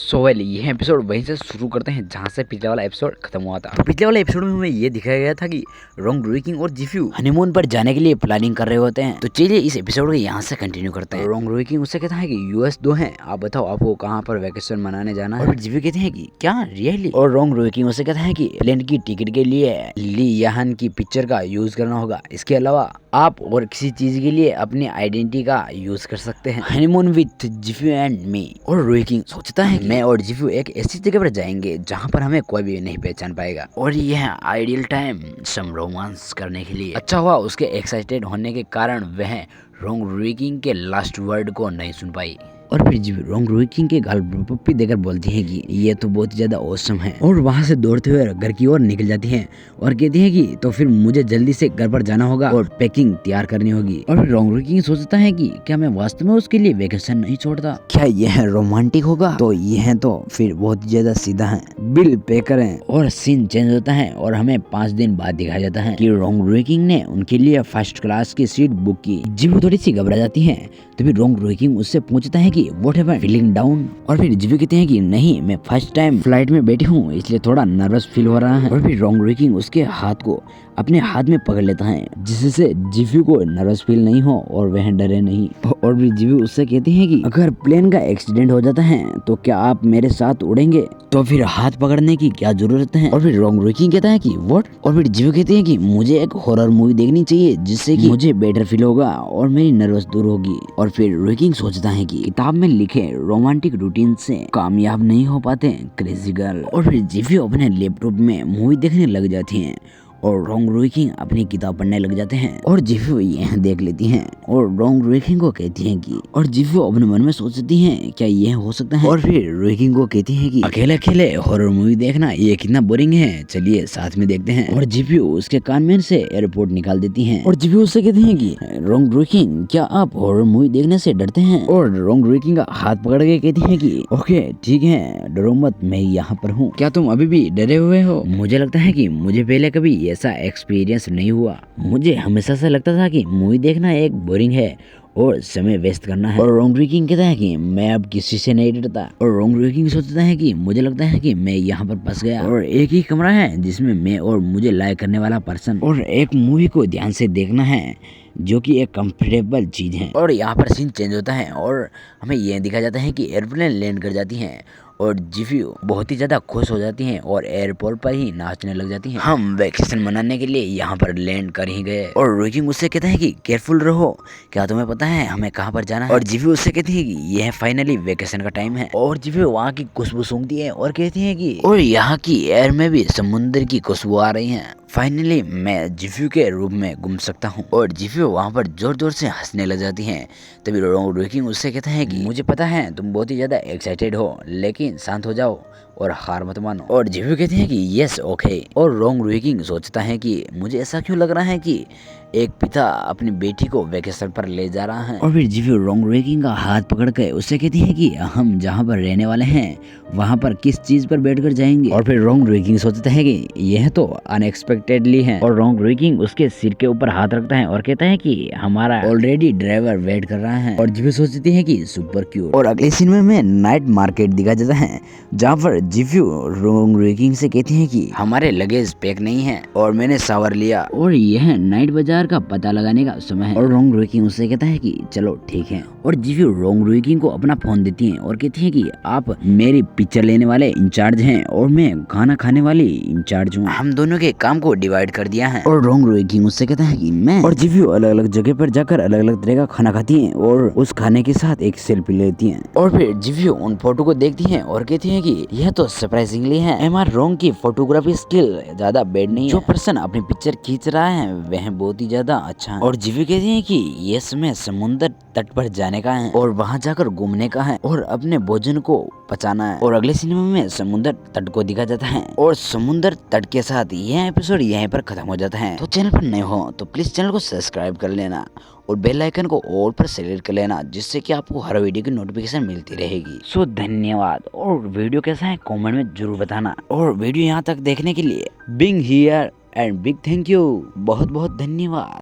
ये एपिसोड वहीं से शुरू करते हैं जहाँ से पिछले वाला एपिसोड खत्म हुआ था। तो पिछले वाले एपिसोड में हमें ये दिखाया गया था कि रोंग रुइकिंग और जिफ्यू हनीमून पर जाने के लिए प्लानिंग कर रहे होते हैं। तो चलिए इस एपिसोड को यहाँ से कंटिन्यू करते हैं। रोंग रुइकिंग उससे कहता है कि यूएस 2 है, आप बताओ आपको कहाँ पर वैकेशन मनाने जाना है। और जिफ्यू कहते हैं कि क्या रियली। और रोंग रुइकिंग उससे कहता है कि प्लेन की टिकट के लिए ली याहन की पिक्चर का यूज करना होगा, इसके अलावा आप और किसी चीज के लिए अपनी आइडेंटिटी का यूज कर सकते हैं। हनीमून विद जिफ्यू एंड मी। और रुइकिंग सोचता है कि मैं और जिफ्यू एक ऐसी जगह पर जाएंगे जहाँ पर हमें कोई भी नहीं पहचान पाएगा और यह आइडियल टाइम सम रोमांस करने के लिए। अच्छा हुआ उसके एक्साइटेड होने के कारण वह रोंग रुइकिंग के लास्ट वर्ड को नहीं सुन पाई। और फिर जिफ्यू रोंग रुइकिंग के गाल पप्पी देकर बोलती है कि ये तो बहुत ज्यादा औसम है और वहाँ से दौड़ते हुए घर की ओर निकल जाती है और कहती है कि तो फिर मुझे जल्दी से घर पर जाना होगा और पैकिंग तैयार करनी होगी। और फिर रोंग रुइकिंग सोचता है कि क्या मैं वास्तव में उसके लिए वेकेशन नहीं छोड़ता, क्या यह रोमांटिक होगा। तो यह तो फिर बहुत ज्यादा सीधा है, बिल पे करें। और सीन चेंज होता है और हमें 5 दिन बाद दिखाया जाता है कि रोंग रुइकिंग ने उनके लिए फर्स्ट क्लास की सीट बुक की। जिफ्यू थोड़ी सी घबरा जाती है तो फिर रोंग रुइकिंग उससे पूछता है कि व्हाट हैपेंड, फीलिंग डाउन। और फिर जिफ्यू कहते हैं कि नहीं, मैं फर्स्ट टाइम फ्लाइट में बैठी हूँ इसलिए थोड़ा नर्वस फील हो रहा है। और फिर रोंग रुइकिंग उसके हाथ को अपने हाथ में पकड़ लेता है जिससे जिफ्यू को नर्वस फील नहीं हो और वह डरे नहीं। और फिर जिफ्यू उससे कहती है कि अगर प्लेन का एक्सीडेंट हो जाता है तो क्या आप मेरे साथ उड़ेंगे, तो फिर हाथ पकड़ने की क्या जरूरत है। और फिर रोंग रुइकिंग कहता है कि व्हाट। और फिर जिफ्यू कहते हैं कि मुझे एक हॉरर मूवी देखनी चाहिए जिससे कि मुझे बेटर फील होगा और मेरी नर्वस दूर होगी। और फिर रुइकिंग सोचता है कि किताब में लिखे रोमांटिक रूटीन से कामयाब नहीं हो पाते क्रेजी गर्ल। और फिर जिफ्यू अपने लैपटॉप में मूवी देखने लग जाती हैं और रोंग रुइकिंग अपनी किताब पढ़ने लग जाते हैं और जिफ्यू यह देख लेती हैं और रोंग रुइकिंग को कहती हैं कि, और जिफ्यू अपने मन में सोचती हैं क्या यह हो सकता है। और फिर रुइकिंग को कहती हैं कि अकेले अकेले हॉरर मूवी देखना ये कितना बोरिंग है, चलिए साथ में देखते हैं। और जिफ्यू उसके कान में से एयरपोर्ट निकाल देती हैं और जिफ्यू उससे कहती हैं कि रोंग रुइकिंग क्या आप हॉरर मूवी देखने से डरते हैं। और रोंग रुइकिंग का हाथ पकड़ के कहती हैं कि ओके ठीक है, डरो मत, मैं यहाँ पर हूँ, क्या तुम अभी भी डरे हुए हो। मुझे लगता है कि मुझे पहले कभी ऐसा एक्सपीरियंस नहीं हुआ, मुझे हमेशा से लगता था कि मूवी देखना एक बोरिंग है और समय वेस्ट करना है। और रोंग रुइकिंग कहता है कि मैं अब किसी से नहीं डरता। और रोंग रुइकिंग सोचता है कि मुझे लगता है कि मैं यहाँ पर फंस गया और एक ही कमरा है जिसमें मैं और मुझे लाइक करने वाला पर्सन और एक मूवी को ध्यान से देखना है जो कि एक कंफर्टेबल चीज है। और यहाँ पर सीन चेंज होता है और हमें यह दिखाया जाता है कि एयरप्लेन लैंड कर जाती है और जिफ्यू बहुत ही ज्यादा खुश हो जाती हैं और एयरपोर्ट पर ही नाचने लग जाती हैं। हम वैकेशन मनाने के लिए यहाँ पर लैंड कर ही गए। और रुइकिंग उससे कहता है कि केयरफुल रहो, क्या तुम्हें पता है हमें कहाँ पर जाना है। और जिफ्यू उससे कहती है कि यह फाइनली वैकेशन का टाइम है। और जिफ्यू वहाँ की खुशबू सूंघती है और कहती है कि और यहाँ की एयर में भी समुद्र की खुशबू आ रही है, फाइनली मैं जिफ्यू के रूप में घूम सकता हूँ। और जिफ्यू वहाँ पर जोर जोर से हंसने लग जाती हैं। तभी रोंग रुइकिंग उससे कहता है कि मुझे पता है तुम बहुत ही ज्यादा एक्साइटेड हो, लेकिन शांत हो जाओ और हार मत मानो। और जिफ्यू कहते हैं कि यस ओके। और रोंग रुइकिंग सोचता है कि मुझे ऐसा क्यों लग रहा है कि एक पिता अपनी बेटी को वेकेशन पर ले जा रहा है। और फिर जिफ्यू रोंग रुइकिंग का हाथ पकड़ के उससे कहती है कि हम जहाँ पर रहने वाले हैं वहाँ पर किस चीज पर बैठकर जाएंगे। और फिर रोंग रुइकिंग सोचता है कि यह तो अनएक्सपेक्टेडली है। और रोंग रुइकिंग उसके सिर के ऊपर हाथ रखता है और कहता है कि हमारा ऑलरेडी ड्राइवर वेट कर रहा है। और जिफ्यू सोचती है कि सुपर क्यूट। और अगले सीन में हमें नाइट मार्केट दिखाया जाता है जहाँ पर जिफ्यू रोंग रुइकिंग से कहती है कि हमारे लगेज पैक नहीं है और मैंने शावर लिया और यह नाइट बाजार का पता लगाने का समय है। और रोंग रुइकिंग उससे कहता है कि चलो ठीक है। और जिफ्यू रोंग रुइकिंग को अपना फोन देती हैं और कहती है कि आप मेरी पिक्चर लेने वाले इंचार्ज हैं और मैं खाना खाने वाली इंचार्ज हूँ, हम दोनों के काम को डिवाइड कर दिया है। और रोंग रुइकिंग उससे कहता है कि मैं। और जिफ्यू अलग अलग जगह पर जाकर अलग अलग तरह का खाना खाती हैं और उस खाने के साथ एक सेल्फी लेती हैं। और फिर जिफ्यू उन फोटो को देखती हैं और कहती हैं कि यह तो सरप्राइजिंगली है, एम आर रोंग की फोटोग्राफी स्किल ज्यादा बेड नहीं है, जो पर्सन अपनी पिक्चर खींच रहा है वह बहुत ही ज्यादा अच्छा है। और जिफ्यू कहती है कि ये समय समुद्र तट पर जाने का है और वहाँ जाकर घूमने का है और अपने भोजन को पचाना है। और अगले सिनेमा में समुद्र तट को दिखा जाता है और समुद्र तट के साथ यह एपिसोड यहीं पर खत्म हो जाता है। तो चैनल पर नए हो तो प्लीज चैनल को सब्सक्राइब कर लेना और बेल आइकन को ऑल पर सेलेक्ट कर लेना जिससे कि आपको हर वीडियो की नोटिफिकेशन मिलती रहेगी। सो धन्यवाद। और वीडियो कैसा है कमेंट में जरूर बताना और वीडियो यहाँ तक देखने के लिए big here and big thank you, बहुत बहुत धन्यवाद।